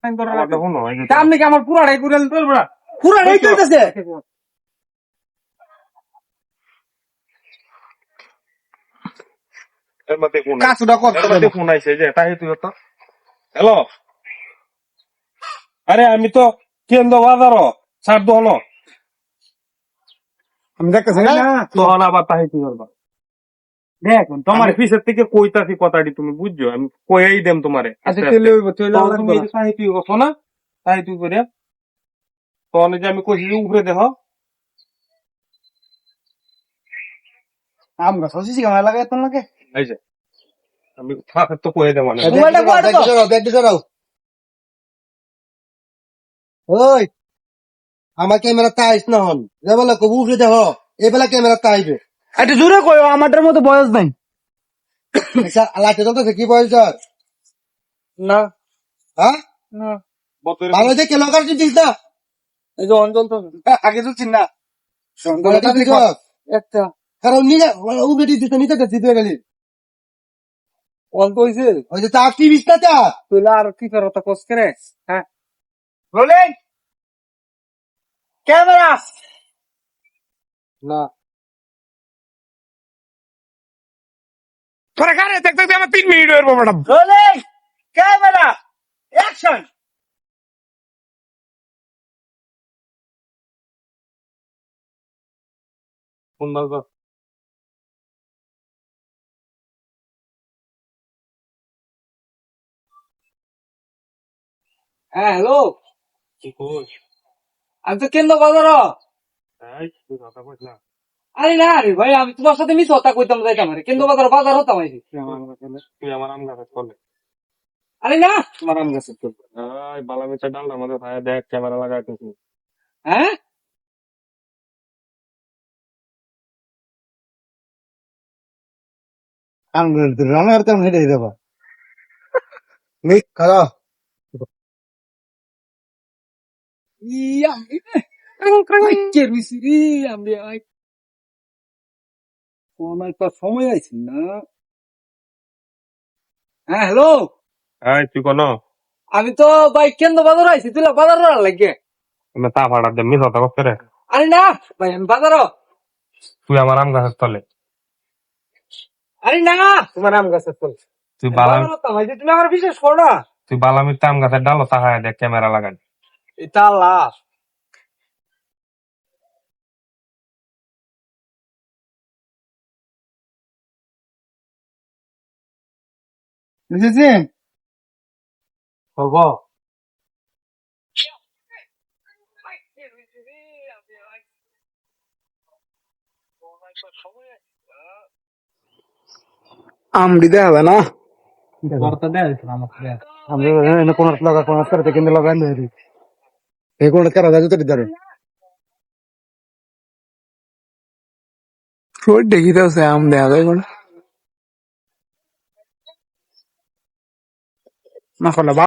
আপনি কি আমার পুরাটাই কুড়াল তোলবা পুরাটাই চলতেছে কাজটা করতে ফোন আইছে যে তাই তুই তো হ্যালো আরে আমি তো কেন্দ্র বাজার ছাড় দোহন আমি দেখতেছি না তখন আবার তাই তুই করবা দেখুন তোমার তোমার পিছের থেকে কইতাছি কথাটি তুমি বুঝছো আমি কইয়াই দেম তোমারে আচ্ছা চলে তুমি তাই তুই করছো না তাই তুই করে তখন যে আমি কইছি যে উপরে দেখো আম গাছ সিসি ক্যামেরা লাগাই তোর লাগে এই যে আমি ফাঁকে তো কয়ে দেবো না মোবাইলটা কোয়াটা তো ব্যাগটা সরাও ওই আমার ক্যামেরা তাইস না হন যে বলে কবু উঠে দেখো এই বেলা ক্যামেরা তাইবে একটু জোরে কইও আমাদের মতো বয়স নাই আচ্ছা লাইটে চলতেছে কি বয়স যার না হ্যাঁ না ভালো দেখে লকার দিস না এই যে অঞ্চল তো আগে তো চিন না একটা কারণ নিলে উবেটি দিতে নিতে গেছি তুই গেলি অন্ত হইছে ওই যে চাকরি বিস্তা চা তুই আর কি করো তা কস করে হ্যাঁ রোলিং ক্যামেরা না তোরা কারে দেখতে আমার 3 মিনিট হয়ে madam rolling camera action phone দাও হ্যাঁ হ্যালো কি কই আমি তো কেন্দ্র বাজার এই তুই কথা কইছ না আরে না রে ভাই আমি তোমার সাথে মিস হতা কইতাম যাইতাম আরে কেন্দ্র বাজার বাজার হতাম আইছি তুই আমার আম গাছ করলে আরে না তোমার আম গাছে তো এই বালা মিচা ডাল আমাদের ভাই দেখ ক্যামেরা লাগাইতেছি হ্যাঁ রানার তেমন হেঁটে দেবা মিক খারাপ ইয়া কে মিসরি আমি আই কোন একটা সময় আইছি না হ্যাঁ হ্যালো এই তুই কোন আমি তো ভাই কেন্দ্র বাজার আইছি তুই বাজার লাগে না তা ফাড়া দে মিস হতা করতে রে আরে না ভাই আমি বাজার তুই আমার আম গাছের তলে আরে না তোমার আম গাছে চল তুই বালা তুমি আমার বিশেষ করো না তুই বালামির আম গাছের ডাল তাহায় দেখ ক্যামেরা লাগাই এটা লাশ বুঝেছেন করবো আমড়ি দেওয়া হবে না আমরা কোন লাগা কোন করতে কিন্তু লাগাই দেই এই কোন করা যায় তো দিদারে রোড দেখিতে আছে আম দেওয়া যায় না করলে